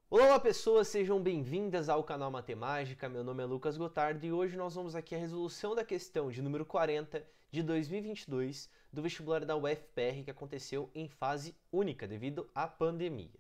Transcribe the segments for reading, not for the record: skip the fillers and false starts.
Olá pessoas, sejam bem-vindas ao canal Matemática, meu nome é Lucas Gotardo e hoje nós vamos aqui a resolução da questão de número 40 de 2022 do vestibular da UFPR que aconteceu em fase única devido à pandemia.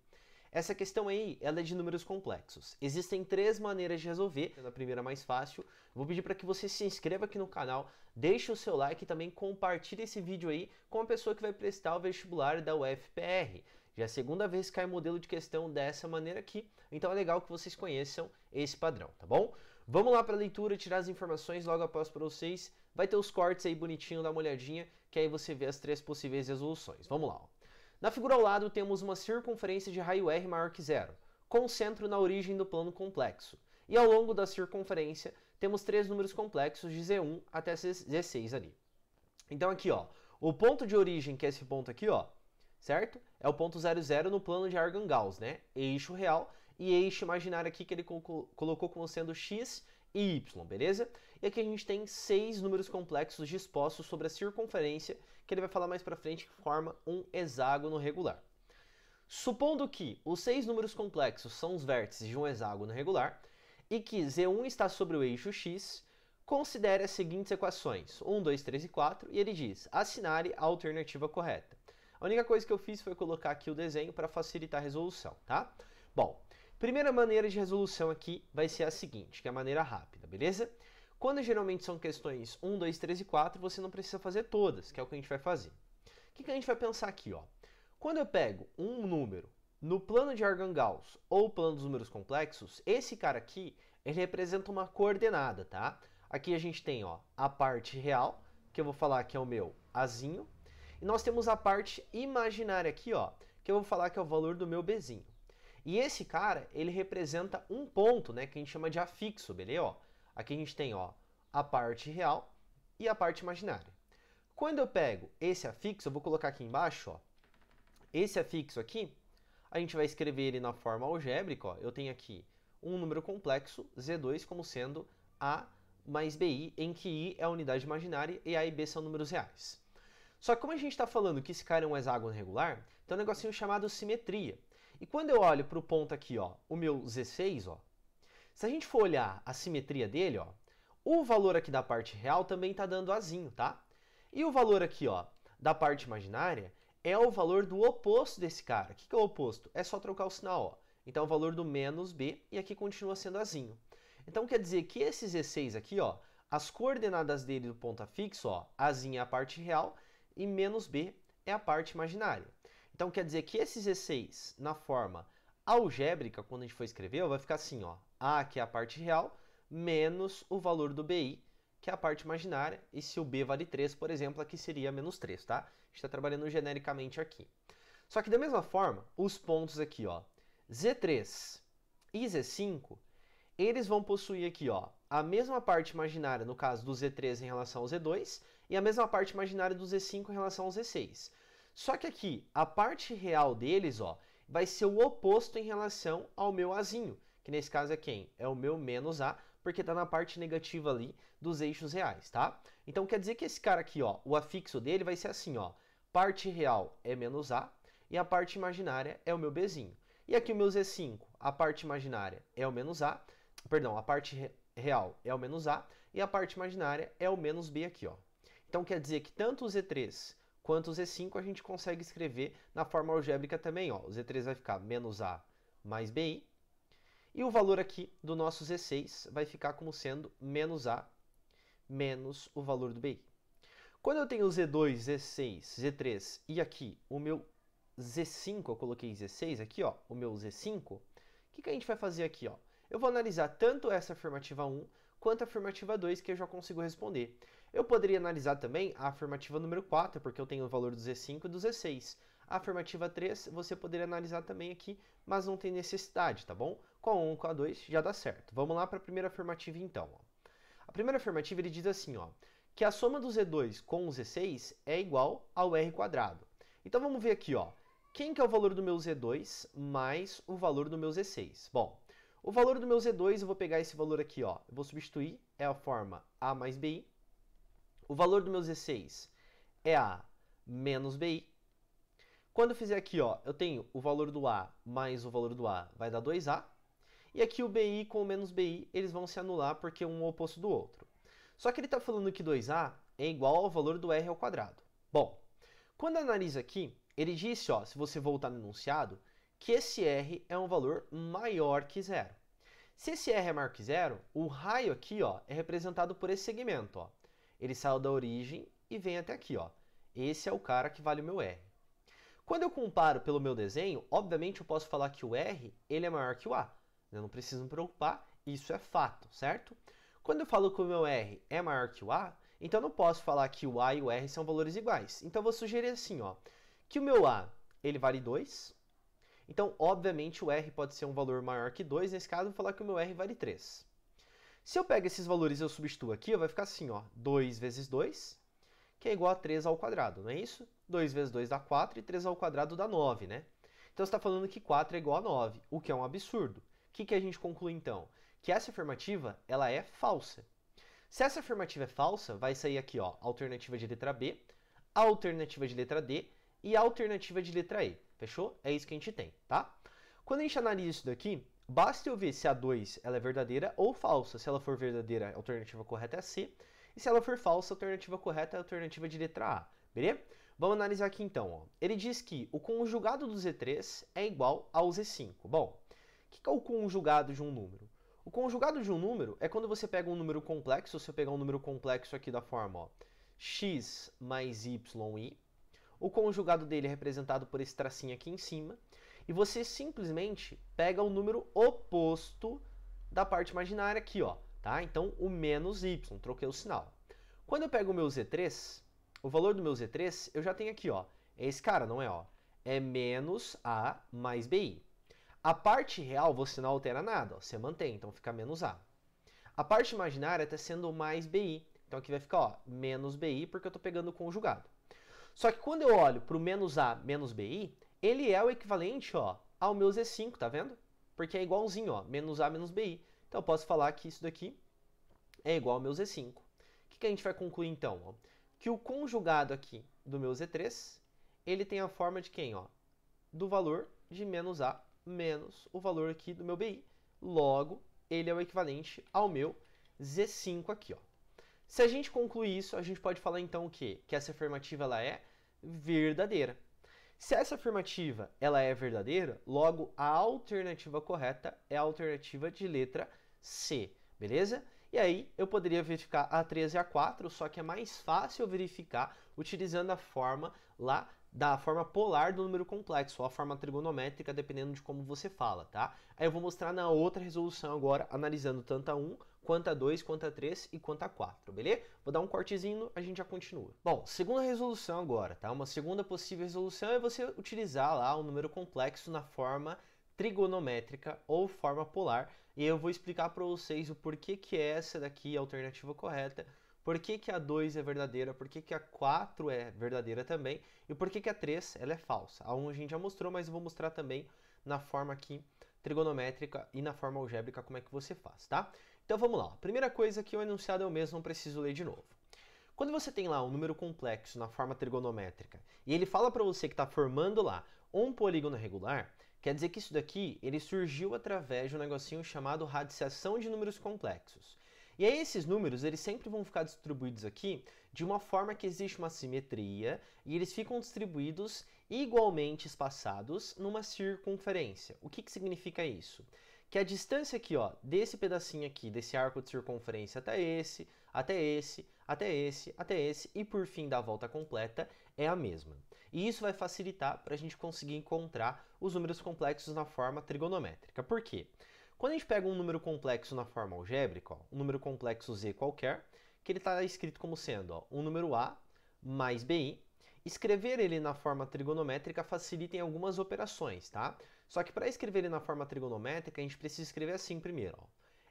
Essa questão aí, ela é de números complexos. Existem 3 maneiras de resolver. A primeira mais fácil. Vou pedir para que você se inscreva aqui no canal, deixe o seu like e também compartilhe esse vídeo aí com a pessoa que vai prestar o vestibular da UFPR. Já é a segunda vez que cai modelo de questão dessa maneira aqui, então é legal que vocês conheçam esse padrão, tá bom? Vamos lá para a leitura, tirar as informações logo após para vocês. Vai ter os cortes aí bonitinho, dá uma olhadinha, que aí você vê as 3 possíveis resoluções. Vamos lá, ó. Na figura ao lado temos uma circunferência de raio R maior que zero, com centro na origem do plano complexo. E ao longo da circunferência temos 3 números complexos de Z1 até Z6 ali. Então aqui, ó, o ponto de origem, que é esse ponto aqui, ó, certo? É o ponto 0, 0 no plano de Argand-Gauss, né? Eixo real e eixo imaginário aqui que ele colocou como sendo x e y, beleza? E aqui a gente tem 6 números complexos dispostos sobre a circunferência, que ele vai falar mais pra frente, que forma um hexágono regular. Supondo que os 6 números complexos são os vértices de um hexágono regular e que Z1 está sobre o eixo x, considere as seguintes equações, 1, 2, 3 e 4, e ele diz, assinale a alternativa correta. A única coisa que eu fiz foi colocar aqui o desenho para facilitar a resolução, tá? Bom, primeira maneira de resolução aqui vai ser a seguinte, que é a maneira rápida, beleza? Quando geralmente são questões 1, 2, 3 e 4, você não precisa fazer todas, que é o que a gente vai fazer. O que a gente vai pensar aqui, ó? Quando eu pego um número no plano de Argand-Gauss ou plano dos números complexos, esse cara aqui, ele representa uma coordenada, tá? Aqui a gente tem, ó, a parte real, que eu vou falar que é o meu Azinho, e nós temos a parte imaginária aqui, ó, que eu vou falar que é o valor do meu Bzinho. E esse cara, ele representa um ponto, né, que a gente chama de afixo, beleza? Ó, aqui a gente tem, ó, a parte real e a parte imaginária. Quando eu pego esse afixo, eu vou colocar aqui embaixo, ó, esse afixo aqui, a gente vai escrever ele na forma algébrica, ó, eu tenho aqui um número complexo, Z2, como sendo A mais BI, em que I é a unidade imaginária e A e B são números reais. Só que como a gente está falando que esse cara é um hexágono regular, tem um negocinho chamado simetria. E quando eu olho para o ponto aqui, ó, o meu Z6, ó, se a gente for olhar a simetria dele, ó, o valor aqui da parte real também está dando Azinho, tá? E o valor aqui, ó, da parte imaginária é o valor do oposto desse cara. O que é o oposto? É só trocar o sinal, ó. Então, o valor do menos B e aqui continua sendo Azinho. Então, quer dizer que esse Z6 aqui, ó, as coordenadas dele do ponto afixo, ó, Azinho é a parte real e menos B é a parte imaginária. Então, quer dizer que esse Z6, na forma algébrica, quando a gente for escrever, vai ficar assim, ó, A, que é a parte real, menos o valor do BI, que é a parte imaginária, e se o B vale 3, por exemplo, aqui seria menos 3, tá? A gente está trabalhando genericamente aqui. Só que da mesma forma, os pontos aqui, ó, Z3 e Z5, eles vão possuir aqui, ó, a mesma parte imaginária, no caso do Z3 em relação ao Z2, e a mesma parte imaginária do Z5 em relação ao Z6. Só que aqui, a parte real deles, ó, vai ser o oposto em relação ao meu Azinho, que nesse caso é quem? É o meu menos A, porque está na parte negativa ali dos eixos reais, tá? Então quer dizer que esse cara aqui, ó, o afixo dele vai ser assim, ó, parte real é menos A e a parte imaginária é o meu Bzinho. E aqui o meu Z5, a parte imaginária é o menos A, perdão, a parte real é o menos A e a parte imaginária é o menos B aqui, ó. Então quer dizer que tanto o Z3 quanto o Z5 a gente consegue escrever na forma algébrica também, ó. O Z3 vai ficar menos A mais BI. E o valor aqui do nosso Z6 vai ficar como sendo menos A menos o valor do BI. Quando eu tenho Z2, Z6, Z3 e aqui o meu Z5, eu coloquei Z6 aqui, ó, o meu Z5, o que a gente vai fazer aqui, ó? Eu vou analisar tanto essa afirmativa 1 quanto a afirmativa 2, que eu já consigo responder. Eu poderia analisar também a afirmativa número 4, porque eu tenho o valor do Z5 e do Z6. A afirmativa 3 você poderia analisar também aqui, mas não tem necessidade, tá bom? Com a 1 com a 2 já dá certo. Vamos lá para a primeira afirmativa então. Ó. A primeira afirmativa ele diz assim, ó, que a soma do Z2 com o Z6 é igual ao R quadrado. Então vamos ver aqui, ó, quem que é o valor do meu Z2 mais o valor do meu Z6? Bom, o valor do meu Z2, eu vou pegar esse valor aqui, ó, eu vou substituir, é a forma A mais BI. O valor do meu Z6 é A menos BI. Quando eu fizer aqui, ó, eu tenho o valor do A mais o valor do A vai dar 2A. E aqui o BI com o menos BI, eles vão se anular porque um é o oposto do outro. Só que ele está falando que 2A é igual ao valor do R ao quadrado. Bom, quando analisa aqui, ele disse, ó, se você voltar no enunciado, que esse R é um valor maior que zero. Se esse R é maior que zero, o raio aqui, ó, é representado por esse segmento, ó. Ele saiu da origem e vem até aqui, ó. Esse é o cara que vale o meu R. Quando eu comparo pelo meu desenho, obviamente eu posso falar que o R ele é maior que o A. Eu não preciso me preocupar, isso é fato, certo? Quando eu falo que o meu R é maior que o A, então eu não posso falar que o A e o R são valores iguais. Então eu vou sugerir assim, ó, que o meu A ele vale 2. Então, obviamente, o R pode ser um valor maior que 2. Nesse caso, eu vou falar que o meu R vale 3. Se eu pego esses valores e eu substituo aqui, vai ficar assim, ó, 2 vezes 2, que é igual a 3 ao quadrado, não é isso? 2 vezes 2 dá 4 e 3 ao quadrado dá 9, né? Então, você está falando que 4 é igual a 9, o que é um absurdo. O que a gente conclui, então? Que essa afirmativa, ela é falsa. Se essa afirmativa é falsa, vai sair aqui, ó, alternativa de letra B, alternativa de letra D e alternativa de letra E. Fechou? É isso que a gente tem, tá? Quando a gente analisa isso daqui, basta eu ver se a 2 ela é verdadeira ou falsa. Se ela for verdadeira, a alternativa correta é C. E se ela for falsa, a alternativa correta é a alternativa de letra A. Beleza? Vamos analisar aqui então. Ó. Ele diz que o conjugado do Z3 é igual ao Z5. Bom, o que é o conjugado de um número? O conjugado de um número é quando você pega um número complexo. Se eu pegar um número complexo aqui da forma ó, x mais y, o conjugado dele é representado por esse tracinho aqui em cima. E você simplesmente pega o número oposto da parte imaginária aqui, ó. Tá? Então, o menos y, troquei o sinal. Quando eu pego o meu Z3, o valor do meu Z3, eu já tenho aqui, ó. É esse cara, não é? Ó? É menos A mais BI. A parte real você não altera nada, ó. Você mantém, então fica menos A. A parte imaginária está sendo mais BI. Então aqui vai ficar, ó, menos BI, porque eu estou pegando o conjugado. Só que quando eu olho para o menos A menos BI, ele é o equivalente ó, ao meu Z5, tá vendo? Porque é igualzinho, ó, menos A menos BI. Então eu posso falar que isso daqui é igual ao meu Z5. O que a gente vai concluir então? Ó? Que o conjugado aqui do meu Z3, ele tem a forma de quem? Ó? Do valor de menos A menos o valor aqui do meu BI. Logo, ele é o equivalente ao meu Z5 aqui, ó. Se a gente concluir isso, a gente pode falar então o quê? Que essa afirmativa ela é verdadeira. Se essa afirmativa ela é verdadeira, logo a alternativa correta é a alternativa de letra C, beleza? E aí eu poderia verificar a 3 e a 4, só que é mais fácil verificar utilizando a forma lá da forma polar do número complexo, ou a forma trigonométrica, dependendo de como você fala, tá? Aí eu vou mostrar na outra resolução agora, analisando tanto a 1, quanto a 2, quanto a 3 e quanto a 4, beleza? Vou dar um cortezinho, a gente já continua. Bom, segunda resolução agora, tá? Uma segunda possível resolução é você utilizar lá um número complexo na forma trigonométrica ou forma polar, e eu vou explicar para vocês o porquê que essa daqui é a alternativa correta, por que que a 2 é verdadeira, por que que a 4 é verdadeira também, e por que que a 3 ela é falsa. A 1 a gente já mostrou, mas eu vou mostrar também na forma aqui trigonométrica e na forma algébrica como é que você faz, tá? Então vamos lá. A primeira coisa que o enunciado é o mesmo, não preciso ler de novo. Quando você tem lá um número complexo na forma trigonométrica e ele fala para você que está formando lá um polígono regular, quer dizer que isso daqui ele surgiu através de um negocinho chamado radiciação de números complexos. E aí esses números eles sempre vão ficar distribuídos aqui de uma forma que existe uma simetria e eles ficam distribuídos igualmente espaçados numa circunferência. O que significa isso? Que a distância aqui, ó, desse pedacinho aqui, desse arco de circunferência até esse, até esse, até esse, até esse e por fim da volta completa é a mesma. E isso vai facilitar para a gente conseguir encontrar os números complexos na forma trigonométrica. Por quê? Quando a gente pega um número complexo na forma algébrica, ó, um número complexo Z qualquer, que ele está escrito como sendo ó, um número A mais BI, escrever ele na forma trigonométrica facilita em algumas operações, tá? Só que para escrever ele na forma trigonométrica, a gente precisa escrever assim primeiro. Ó.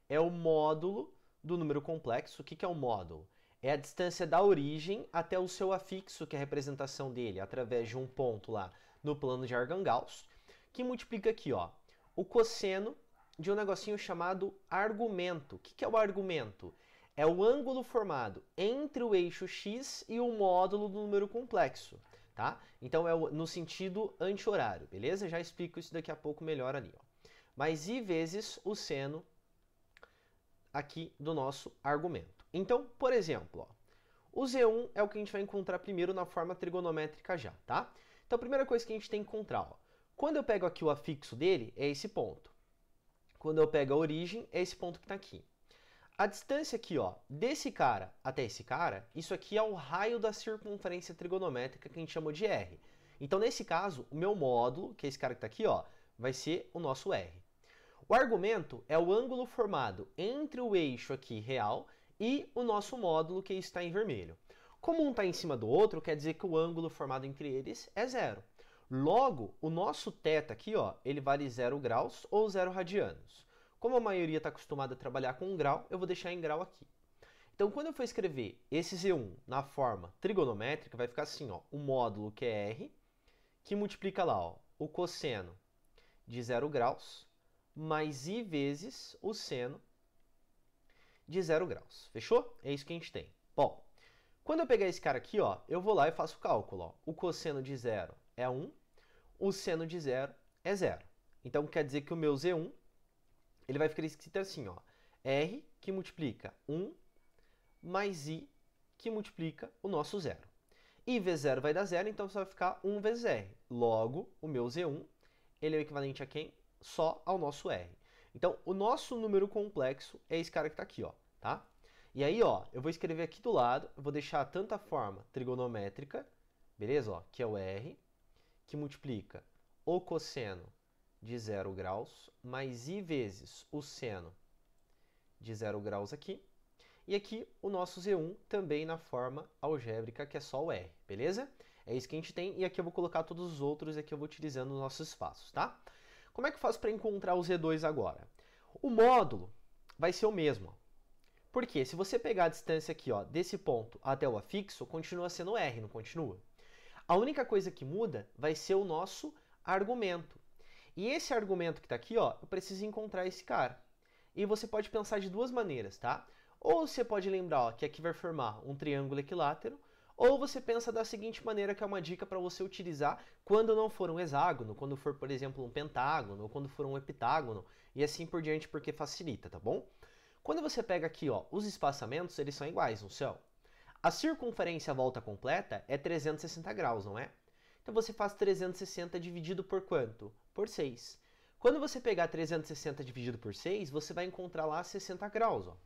É o módulo do número complexo. O que é o módulo? É a distância da origem até o seu afixo, que é a representação dele, através de um ponto lá no plano de Argand-Gauss, que multiplica aqui ó, o cosseno de um negocinho chamado argumento. O que é o argumento? É o ângulo formado entre o eixo x e o módulo do número complexo. tá? Então é no sentido anti-horário, beleza? Já explico isso daqui a pouco melhor ali, ó. Mais I vezes o seno aqui do nosso argumento. Então, por exemplo, ó, o Z1 é o que a gente vai encontrar primeiro na forma trigonométrica já, tá? Então, a primeira coisa que a gente tem que encontrar, ó, quando eu pego aqui o afixo dele, é esse ponto. Quando eu pego a origem, é esse ponto que está aqui. A distância aqui, ó, desse cara até esse cara, isso aqui é o raio da circunferência trigonométrica que a gente chamou de R. Então, nesse caso, o meu módulo, que é esse cara que está aqui, ó, vai ser o nosso R. O argumento é o ângulo formado entre o eixo aqui real e o nosso módulo, que está em vermelho. Como um está em cima do outro, quer dizer que o ângulo formado entre eles é zero. Logo, o nosso θ aqui, ó, ele vale 0 graus ou 0 radianos. Como a maioria está acostumada a trabalhar com um grau, eu vou deixar em grau aqui. Então, quando eu for escrever esse Z1 na forma trigonométrica, vai ficar assim, ó, o módulo que é R, que multiplica lá, ó, o cosseno de 0 graus, mais I vezes o seno de 0 graus. Fechou? É isso que a gente tem. Bom, quando eu pegar esse cara aqui, ó, eu vou lá e faço o cálculo. Ó. O cosseno de 0 é 1, o seno de 0 é 0. Então, quer dizer que o meu Z1 ele vai ficar escrito assim, ó, R, que multiplica 1, mais I, que multiplica o nosso 0. I vezes 0 vai dar 0, então só vai ficar 1 vezes R. Logo, o meu Z1 ele é o equivalente a quem? Só ao nosso R. Então, o nosso número complexo é esse cara que está aqui, ó, tá? E aí, ó, eu vou escrever aqui do lado, eu vou deixar tanto a forma trigonométrica, beleza? Ó, que é o R, que multiplica o cosseno de 0 graus, mais I vezes o seno de 0 graus aqui. E aqui o nosso Z1 também na forma algébrica, que é só o R, beleza? É isso que a gente tem, e aqui eu vou colocar todos os outros, aqui eu vou utilizando os nossos espaços, tá? Como é que eu faço para encontrar o Z2 agora? O módulo vai ser o mesmo. Porque se você pegar a distância aqui, ó, desse ponto até o afixo, continua sendo R, não continua? A única coisa que muda vai ser o nosso argumento. E esse argumento que está aqui, ó, eu preciso encontrar esse cara. E você pode pensar de duas maneiras, tá? Ou você pode lembrar, ó, que aqui vai formar um triângulo equilátero, ou você pensa da seguinte maneira, que é uma dica para você utilizar quando não for um hexágono, quando for, por exemplo, um pentágono, ou quando for um heptágono, e assim por diante, porque facilita, tá bom? Quando você pega aqui, ó, os espaçamentos, eles são iguais no céu. A circunferência à volta completa é 360 graus, não é? Então você faz 360 dividido por quanto? Por 6. Quando você pegar 360 dividido por 6, você vai encontrar lá 60 graus, ó.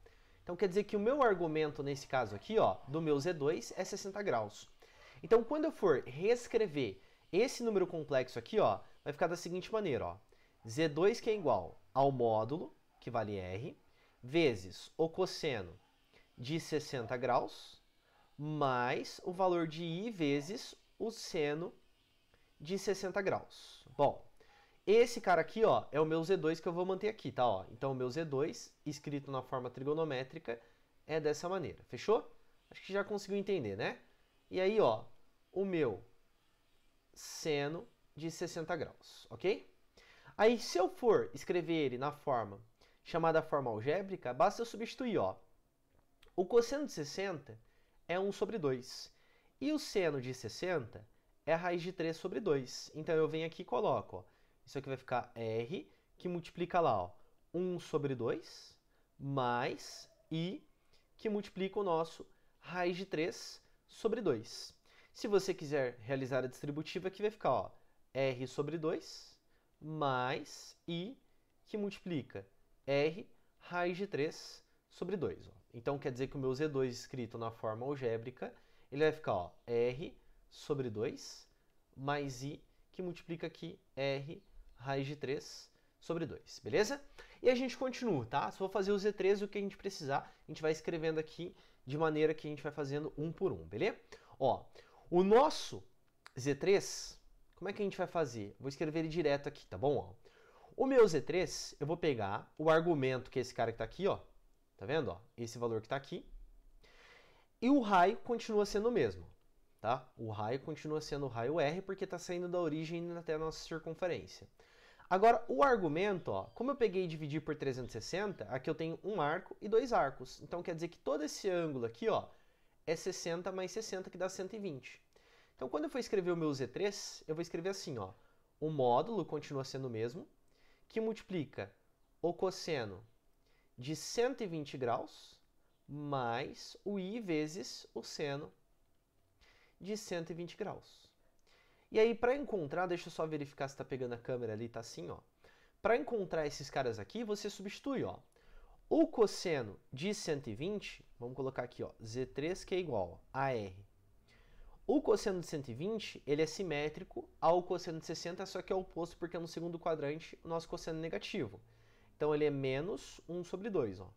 Então quer dizer que o meu argumento nesse caso aqui, ó, do meu Z2 é 60 graus. Então quando eu for reescrever esse número complexo aqui, ó, vai ficar da seguinte maneira, ó. Z2 que é igual ao módulo, que vale R, vezes o cosseno de 60 graus, mais o valor de I vezes o seno de 60 graus. Bom, esse cara aqui, ó, é o meu Z2 que eu vou manter aqui, tá? Ó, então, o meu Z2, escrito na forma trigonométrica, é dessa maneira. Fechou? Acho que já conseguiu entender, né? E aí, ó, o meu seno de 60 graus, ok? Aí, se eu for escrever ele na forma chamada forma algébrica, basta eu substituir, ó. O cosseno de 60 é 1 sobre 2. E o seno de 60 é a raiz de 3 sobre 2. Então, eu venho aqui e coloco, ó. Isso aqui vai ficar R, que multiplica lá, ó, 1 sobre 2, mais I, que multiplica o nosso raiz de 3 sobre 2. Se você quiser realizar a distributiva, aqui vai ficar, ó, R sobre 2, mais I, que multiplica R, raiz de 3 sobre 2. Ó. Então, quer dizer que o meu Z2 escrito na forma algébrica, ele vai ficar, ó, R sobre 2, mais I, que multiplica aqui R raiz de 3 sobre 2, beleza? E a gente continua, tá? Se for fazer o Z3, o que a gente precisar, a gente vai escrevendo aqui de maneira que a gente vai fazendo um por um, beleza? Ó, o nosso Z3, como é que a gente vai fazer? Vou escrever ele direto aqui, tá bom? Ó, o meu Z3, eu vou pegar o argumento, que é esse cara que tá aqui, ó, tá vendo? Ó, esse valor que tá aqui, e o raio continua sendo o mesmo. Tá? O raio continua sendo o raio R, porque está saindo da origem até a nossa circunferência. Agora, o argumento, ó, como eu peguei e dividi por 360, aqui eu tenho um arco e dois arcos. Então, quer dizer que todo esse ângulo aqui, ó, é 60 mais 60, que dá 120. Então, quando eu for escrever o meu Z3, eu vou escrever assim, ó. O módulo continua sendo o mesmo, que multiplica o cosseno de 120 graus mais o I vezes o seno de 120 graus. E aí, para encontrar, deixa eu só verificar se está pegando a câmera ali, tá assim, ó. Para encontrar esses caras aqui, você substitui, ó. O cosseno de 120, vamos colocar aqui, ó, Z3, que é igual a R. O cosseno de 120, ele é simétrico ao cosseno de 60, só que é oposto porque no segundo quadrante o nosso cosseno é negativo. Então, ele é menos 1 sobre 2, ó.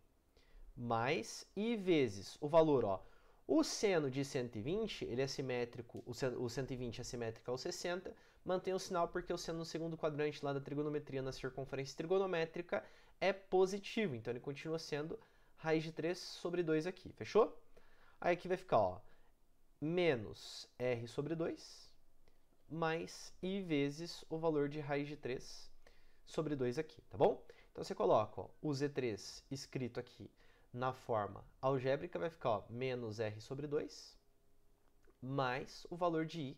Mais I vezes o valor, ó. O seno de 120, ele é simétrico, o 120 é simétrico ao 60, mantém o sinal porque o seno no segundo quadrante lá da trigonometria na circunferência trigonométrica é positivo, então ele continua sendo raiz de 3 sobre 2 aqui, fechou? Aí aqui vai ficar, ó, menos R sobre 2, mais I vezes o valor de raiz de 3 sobre 2 aqui, tá bom? Então você coloca, ó, o Z3 escrito aqui na forma algébrica, vai ficar, ó, menos R sobre 2, mais o valor de I,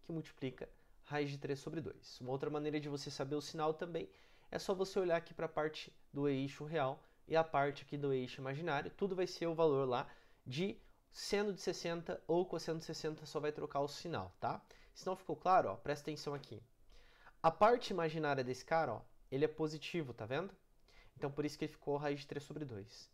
que multiplica raiz de 3 sobre 2. Uma outra maneira de você saber o sinal também é só você olhar aqui para a parte do eixo real e a parte aqui do eixo imaginário. Tudo vai ser o valor lá de seno de 60 ou cosseno de 60, só vai trocar o sinal, tá? Se não ficou claro, ó, presta atenção aqui. A parte imaginária desse cara, ó, ele é positivo, tá vendo? Então por isso que ele ficou raiz de 3 sobre 2.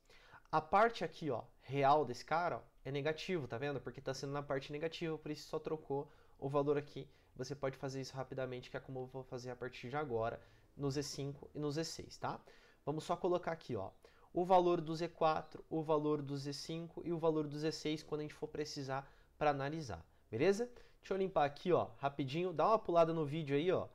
A parte aqui, ó, real desse cara, ó, é negativo, tá vendo? Porque está sendo na parte negativa, por isso só trocou o valor aqui. Você pode fazer isso rapidamente, que é como eu vou fazer a partir de agora, no Z5 e no Z6, tá? Vamos só colocar aqui, ó, o valor do Z4, o valor do Z5 e o valor do Z6 quando a gente for precisar para analisar, beleza? Deixa eu limpar aqui, ó, rapidinho. Dá uma pulada no vídeo aí, ó.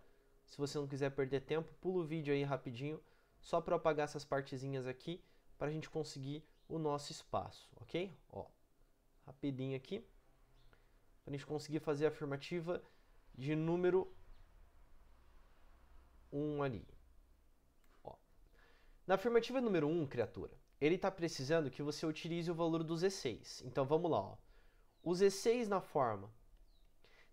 Se você não quiser perder tempo, pula o vídeo aí rapidinho, só para eu apagar essas partezinhas aqui, para a gente conseguir o nosso espaço, ok? Ó, rapidinho aqui, para a gente conseguir fazer a afirmativa de número 1 ali. Ó. Na afirmativa número 1, criatura, ele está precisando que você utilize o valor do Z6. Então vamos lá, ó. O Z6 na forma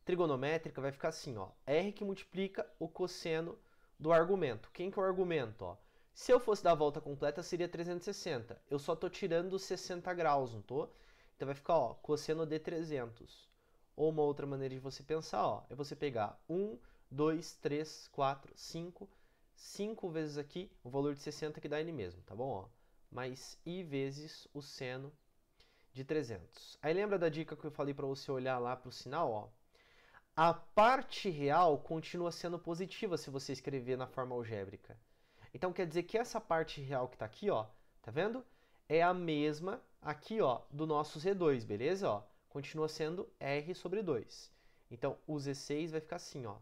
trigonométrica vai ficar assim, ó, R que multiplica o cosseno do argumento. Quem que é o argumento, ó? Se eu fosse dar a volta completa, seria 360. Eu só estou tirando 60 graus, não tô? Então vai ficar, ó, cosseno de 300. Ou uma outra maneira de você pensar, ó, é você pegar 1, 2, 3, 4, 5, 5 vezes aqui, o valor de 60 que dá ele mesmo, tá bom? Ó, mais I vezes o seno de 300. Aí lembra da dica que eu falei para você olhar lá para o sinal, ó? A parte real continua sendo positiva se você escrever na forma algébrica. Então quer dizer que essa parte real que está aqui, ó, tá vendo? É a mesma aqui, ó, do nosso Z2, beleza? Ó, continua sendo R sobre 2. Então o Z6 vai ficar assim, ó,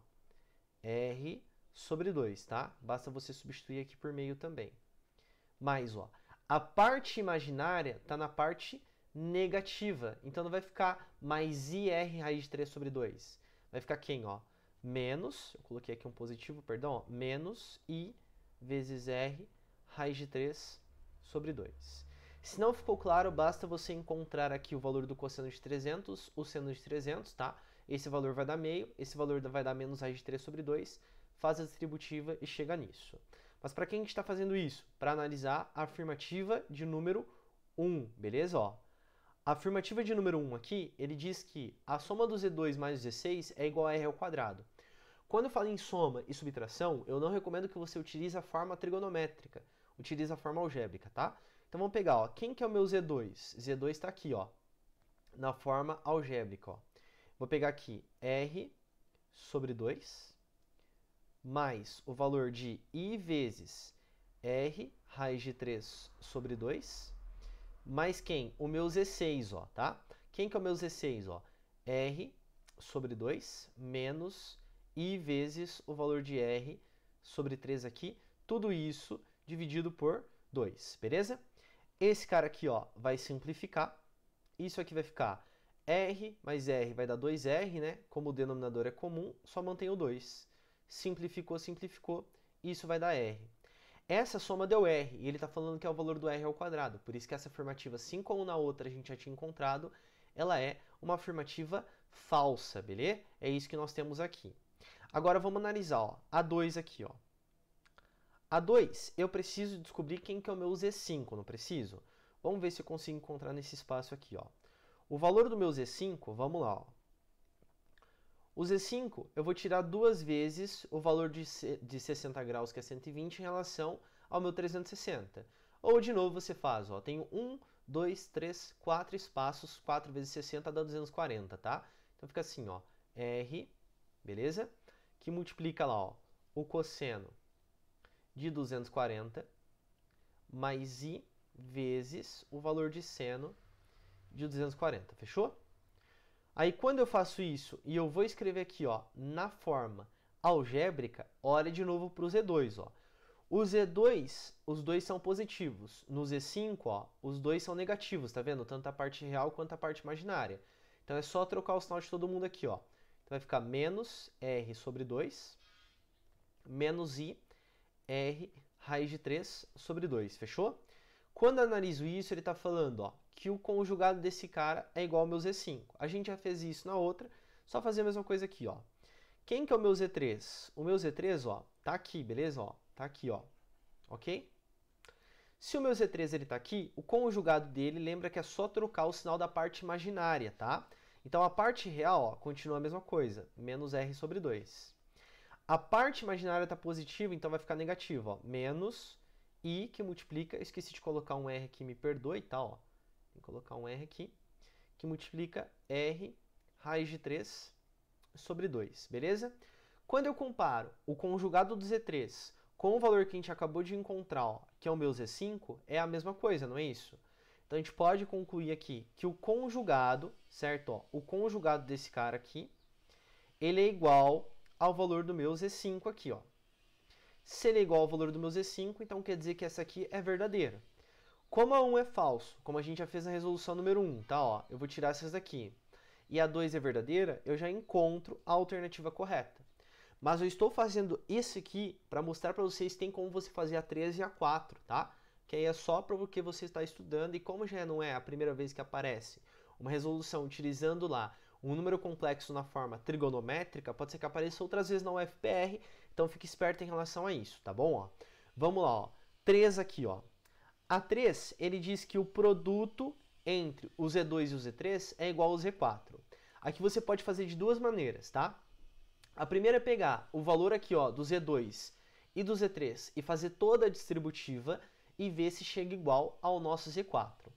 R sobre 2, tá? Basta você substituir aqui por meio também. Mas, ó, a parte imaginária está na parte negativa. Então não vai ficar mais IR raiz de 3 sobre 2. Vai ficar quem, ó? Menos, eu coloquei aqui um positivo, perdão, ó, menos I vezes R raiz de 3 sobre 2. Se não ficou claro, basta você encontrar aqui o valor do cosseno de 300, o seno de 300, tá? Esse valor vai dar meio, esse valor vai dar menos raiz de 3 sobre 2, faz a distributiva e chega nisso. Mas para quem a gente está fazendo isso? Para analisar a afirmativa de número 1, beleza? Ó, a afirmativa de número 1 aqui, ele diz que a soma do Z2 mais o Z6 é igual a R ao quadrado. Quando eu falo em soma e subtração, eu não recomendo que você utilize a forma trigonométrica, utilize a forma algébrica, tá? Então vamos pegar, ó, quem que é o meu Z2? Z2 está aqui, ó, na forma algébrica, ó. Vou pegar aqui R sobre 2, mais o valor de I vezes R raiz de 3 sobre 2, mais quem? O meu Z6, ó, tá? Quem que é o meu Z6, ó? R sobre 2 menos I vezes o valor de R sobre 3 aqui, tudo isso dividido por 2, beleza? Esse cara aqui, ó, vai simplificar. Isso aqui vai ficar R mais R vai dar 2R, né? Como o denominador é comum, só mantém o 2. Simplificou, simplificou, isso vai dar R. Essa soma deu R, e ele está falando que é o valor do R ao quadrado. Por isso que essa afirmativa, assim como na outra a gente já tinha encontrado, ela é uma afirmativa falsa, beleza? É isso que nós temos aqui. Agora vamos analisar, ó, A2 aqui, ó. A2, eu preciso descobrir quem que é o meu Z5, não preciso? Vamos ver se eu consigo encontrar nesse espaço aqui, ó. O valor do meu Z5, vamos lá, ó. O Z5, eu vou tirar duas vezes o valor de 60 graus, que é 120, em relação ao meu 360. Ou, de novo, você faz, ó, tenho 1, 2, 3, 4 espaços, 4 vezes 60 dá 240, tá? Então fica assim, ó, R, beleza? Que multiplica lá, ó, o cosseno de 240 mais I vezes o valor de seno de 240, fechou? Aí quando eu faço isso e eu vou escrever aqui, ó, na forma algébrica, olha de novo para o Z2, ó. O Z2, os dois são positivos. No Z5, ó, os dois são negativos, tá vendo? Tanto a parte real quanto a parte imaginária. Então é só trocar o sinal de todo mundo aqui, ó. Então vai ficar menos R sobre 2, menos I, R raiz de 3 sobre 2, fechou? Quando eu analiso isso, ele está falando, ó, que o conjugado desse cara é igual ao meu Z5. A gente já fez isso na outra, só fazer a mesma coisa aqui, ó. Quem que é o meu Z3? O meu Z3, ó, tá aqui, beleza? Ó, tá aqui, ó, ok? Se o meu Z3 ele tá aqui, o conjugado dele, lembra que é só trocar o sinal da parte imaginária, tá? Então a parte real, ó, continua a mesma coisa, menos R sobre 2. A parte imaginária está positiva, então vai ficar negativo, ó, menos I que multiplica, esqueci de colocar um R aqui, me perdoe, tá, ó. Tem que colocar um R aqui, que multiplica R raiz de 3 sobre 2, beleza? Quando eu comparo o conjugado do Z3 com o valor que a gente acabou de encontrar, ó, que é o meu Z5, é a mesma coisa, não é isso? Então a gente pode concluir aqui que o conjugado, certo? Ó, o conjugado desse cara aqui, ele é igual ao valor do meu Z5 aqui, ó. Se ele é igual ao valor do meu Z5, então quer dizer que essa aqui é verdadeira. Como a 1 é falso, como a gente já fez na resolução número 1, tá? Ó, eu vou tirar essas daqui. E a 2 é verdadeira, eu já encontro a alternativa correta. Mas eu estou fazendo isso aqui para mostrar para vocês que tem como você fazer a 3 e a 4, tá? Que aí é só para o que você está estudando, e como já não é a primeira vez que aparece uma resolução utilizando lá um número complexo na forma trigonométrica, pode ser que apareça outras vezes na UFPR, então fique esperto em relação a isso, tá bom? Ó, vamos lá, ó. 3 aqui, ó. A 3, ele diz que o produto entre o Z2 e o Z3 é igual ao Z4. Aqui você pode fazer de duas maneiras, tá? A primeira é pegar o valor aqui, ó, do Z2 e do Z3 e fazer toda a distributiva e ver se chega igual ao nosso Z4.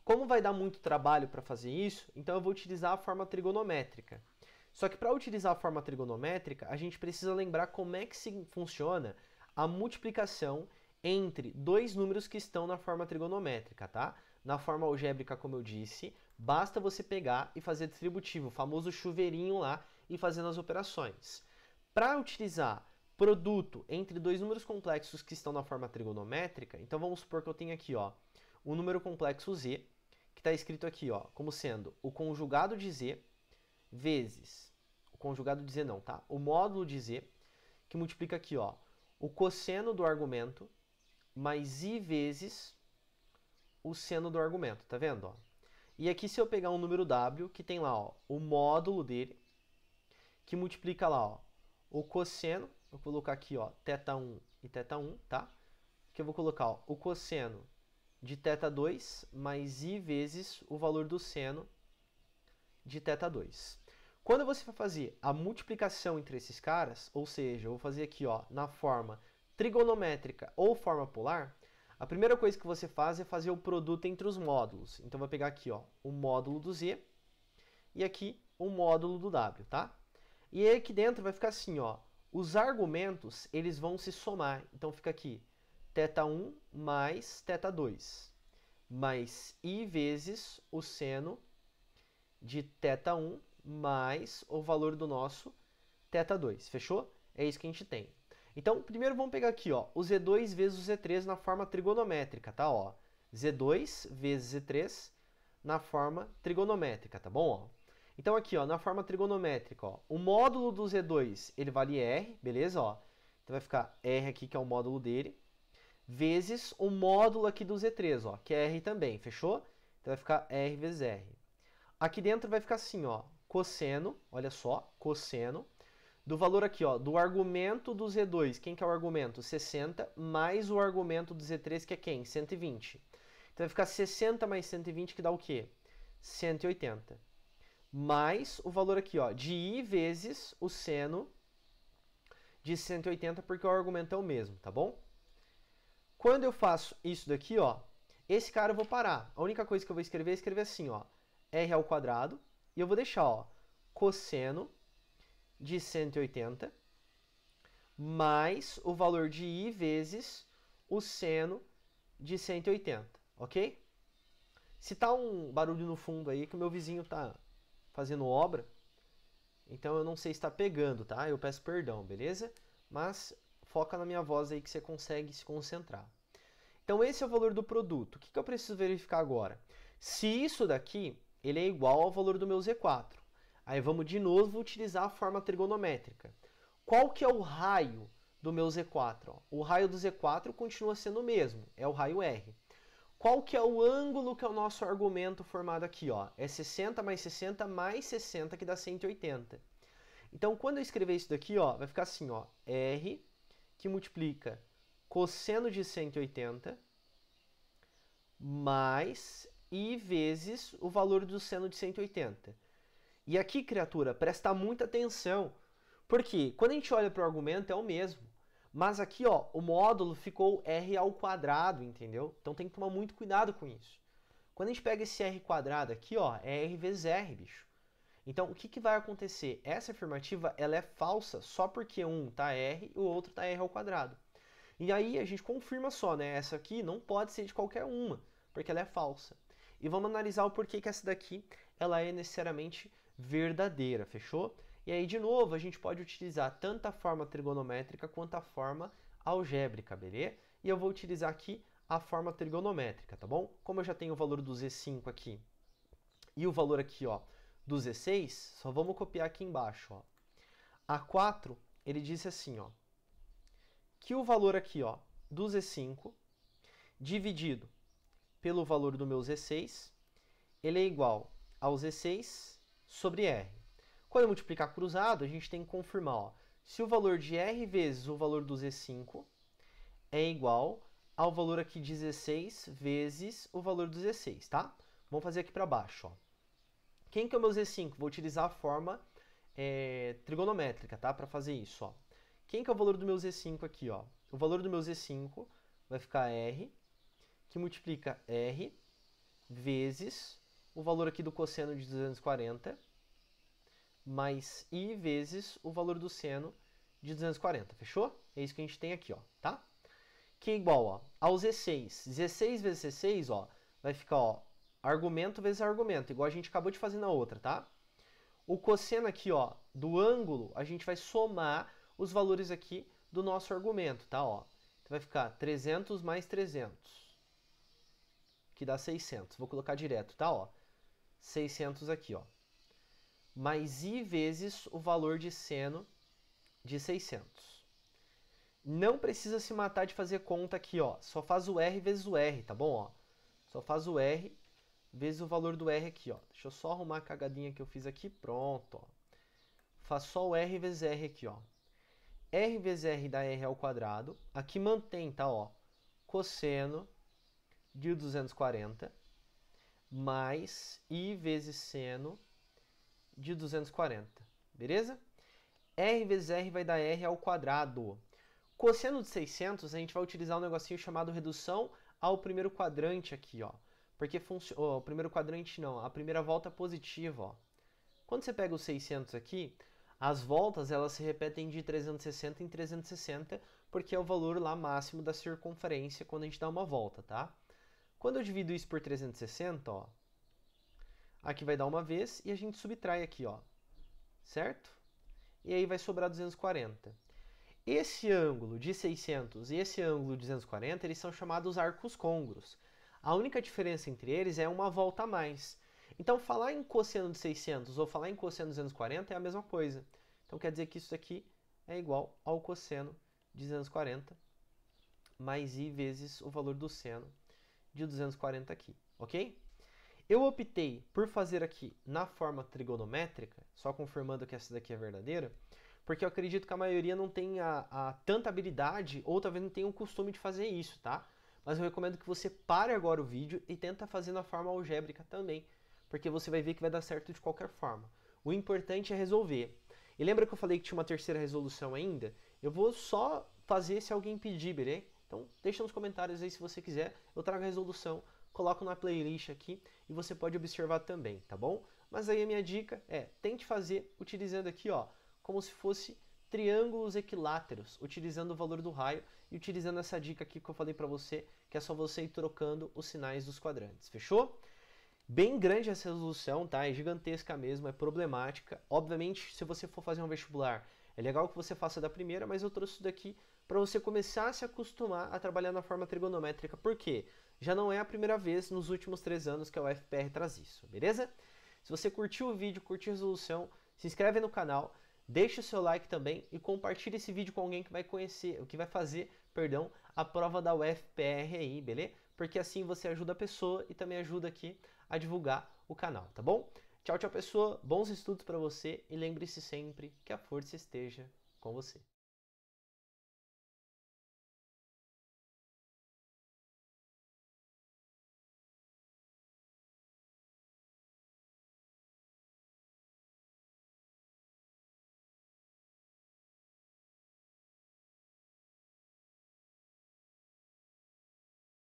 Como vai dar muito trabalho para fazer isso, então eu vou utilizar a forma trigonométrica. Só que para utilizar a forma trigonométrica, a gente precisa lembrar como é que funciona a multiplicação entre dois números que estão na forma trigonométrica, tá? Na forma algébrica, como eu disse, basta você pegar e fazer distributivo, o famoso chuveirinho lá, e fazendo as operações. Para utilizar produto entre dois números complexos que estão na forma trigonométrica, então vamos supor que eu tenho aqui, ó, o número complexo Z, que está escrito aqui, ó, como sendo o conjugado de Z vezes, o conjugado de Z não, tá? O módulo de Z, que multiplica aqui, ó, o cosseno do argumento mais I vezes o seno do argumento, tá vendo, ó? E aqui se eu pegar um número W, que tem lá, ó, o módulo dele, que multiplica lá, ó, o cosseno, vou colocar aqui, ó, θ1 e θ1, tá? Que eu vou colocar, ó, o cosseno de θ2 mais I vezes o valor do seno de θ2. Quando você for fazer a multiplicação entre esses caras, ou seja, eu vou fazer aqui, ó, na forma trigonométrica ou forma polar, a primeira coisa que você faz é fazer o produto entre os módulos. Então, eu vou pegar aqui, ó, o módulo do Z e aqui o módulo do W, tá? E aí aqui dentro vai ficar assim, ó, os argumentos, eles vão se somar. Então, fica aqui θ1 mais θ2, mais I vezes o seno de θ1 mais o valor do nosso θ2, fechou? É isso que a gente tem. Então, primeiro vamos pegar aqui, ó, o Z2 vezes o Z3 na forma trigonométrica, tá? Ó, Z2 vezes Z3 na forma trigonométrica, tá bom? Ó? Então aqui, ó, na forma trigonométrica, ó, o módulo do Z2, ele vale R, beleza? Ó? Então vai ficar R aqui, que é o módulo dele, vezes o módulo aqui do Z3, ó, que é R também, fechou? Então vai ficar R vezes R. Aqui dentro vai ficar assim, ó, cosseno, olha só, cosseno, do valor aqui, ó, do argumento do Z2. Quem que é o argumento? 60, mais o argumento do Z3, que é quem? 120. Então vai ficar 60 mais 120, que dá o quê? 180. Mais o valor aqui, ó, de I vezes o seno de 180, porque o argumento é o mesmo, tá bom? Quando eu faço isso daqui, ó, esse cara eu vou parar. A única coisa que eu vou escrever é escrever assim, ó, r ao quadrado, e eu vou deixar, ó, cosseno de 180 mais o valor de I vezes o seno de 180, ok? Se tá um barulho no fundo aí, que o meu vizinho tá fazendo obra, então eu não sei se está pegando, tá? Eu peço perdão, beleza? Mas foca na minha voz aí que você consegue se concentrar. Então esse é o valor do produto. O que eu preciso verificar agora? Se isso daqui ele é igual ao valor do meu Z4. Aí vamos de novo utilizar a forma trigonométrica. Qual que é o raio do meu Z4? Ó? O raio do Z4 continua sendo o mesmo, é o raio R. Qual que é o ângulo que é o nosso argumento formado aqui? Ó? É 60 mais 60 mais 60, que dá 180. Então, quando eu escrever isso daqui, ó, vai ficar assim, ó, R, que multiplica cosseno de 180, mais I vezes o valor do seno de 180. E aqui, criatura, presta muita atenção, porque quando a gente olha para o argumento é o mesmo. Mas aqui, ó, o módulo ficou r ao quadrado, entendeu? Então tem que tomar muito cuidado com isso. Quando a gente pega esse r quadrado aqui, ó, é r vezes r, bicho. Então, o que, que vai acontecer? Essa afirmativa, ela é falsa só porque um tá r e o outro tá r ao quadrado. E aí a gente confirma só, né? Essa aqui não pode ser de qualquer uma, porque ela é falsa. E vamos analisar o porquê que essa daqui, ela é necessariamente verdadeira, fechou? E aí, de novo, a gente pode utilizar tanto a forma trigonométrica quanto a forma algébrica, beleza? E eu vou utilizar aqui a forma trigonométrica, tá bom? Como eu já tenho o valor do Z5 aqui e o valor aqui, ó, do Z6, só vamos copiar aqui embaixo, ó. A4, ele disse assim, ó, que o valor aqui, ó, do Z5 dividido pelo valor do meu Z6, ele é igual ao Z6 sobre R. Quando eu multiplicar cruzado, a gente tem que confirmar, ó, se o valor de R vezes o valor do Z5 é igual ao valor aqui de 16 vezes o valor do Z6, tá? Vamos fazer aqui para baixo, ó. Quem que é o meu Z5? Vou utilizar a forma trigonométrica, tá? Para fazer isso, ó. Quem que é o valor do meu Z5 aqui, ó? O valor do meu Z5 vai ficar R, que multiplica R vezes o valor aqui do cosseno de 240, mais I vezes o valor do seno de 240, fechou? É isso que a gente tem aqui, ó, tá? Que é igual, ó, ao Z6. 16 vezes C6, ó, vai ficar, ó, argumento vezes argumento, igual a gente acabou de fazer na outra, tá? O cosseno aqui, ó, do ângulo, a gente vai somar os valores aqui do nosso argumento, tá? Ó. Então vai ficar 300 mais 300, que dá 600. Vou colocar direto, tá? Ó. 600 aqui, ó. Mais I vezes o valor de seno de 600. Não precisa se matar de fazer conta aqui, ó. Só faz o R vezes o R, tá bom? Ó. Só faz o R vezes o valor do R aqui, ó. Deixa eu só arrumar a cagadinha que eu fiz aqui. Pronto, ó. Faz só o R vezes R aqui, ó. R vezes R dá R ao quadrado. Aqui mantém, tá, ó. Cosseno de 240 mais I vezes seno de 240. Beleza? R vezes R vai dar R ao quadrado. Cosseno de 600, a gente vai utilizar um negocinho chamado redução ao primeiro quadrante aqui, ó. Porque o primeiro quadrante não, a primeira volta positiva, ó. Quando você pega os 600 aqui, as voltas elas se repetem de 360 em 360, porque é o valor lá máximo da circunferência quando a gente dá uma volta, tá? Quando eu divido isso por 360, ó, aqui vai dar uma vez e a gente subtrai aqui, ó, certo? E aí vai sobrar 240. Esse ângulo de 600 e esse ângulo de 240, eles são chamados arcos côngruos. A única diferença entre eles é uma volta a mais. Então, falar em cosseno de 600 ou falar em cosseno de 240 é a mesma coisa. Então, quer dizer que isso aqui é igual ao cosseno de 240 mais I vezes o valor do seno de 240 aqui, ok? Eu optei por fazer aqui na forma trigonométrica, só confirmando que essa daqui é verdadeira, porque eu acredito que a maioria não tenha tanta habilidade ou talvez não tenha o costume de fazer isso, tá? Mas eu recomendo que você pare agora o vídeo e tenta fazer na forma algébrica também, porque você vai ver que vai dar certo de qualquer forma. O importante é resolver. E lembra que eu falei que tinha uma terceira resolução ainda? Eu vou só fazer se alguém pedir, beleza? Então deixa nos comentários aí se você quiser, eu trago a resolução, coloco na playlist aqui e você pode observar também, tá bom? Mas aí a minha dica é, tente fazer utilizando aqui, ó, como se fosse triângulos equiláteros, utilizando o valor do raio e utilizando essa dica aqui que eu falei para você, que é só você ir trocando os sinais dos quadrantes, fechou? Bem grande essa resolução, tá? É gigantesca mesmo, é problemática. Obviamente, se você for fazer um vestibular, é legal que você faça da primeira, mas eu trouxe isso daqui para você começar a se acostumar a trabalhar na forma trigonométrica. Por quê? Já não é a primeira vez nos últimos 3 anos que a UFPR traz isso, beleza? Se você curtiu o vídeo, curtiu a resolução, se inscreve no canal, deixa o seu like também e compartilha esse vídeo com alguém que vai conhecer, que vai fazer, perdão, a prova da UFPR aí, beleza? Porque assim você ajuda a pessoa e também ajuda aqui a divulgar o canal, tá bom? Tchau, tchau, pessoa. Bons estudos para você e lembre-se sempre que a força esteja com você.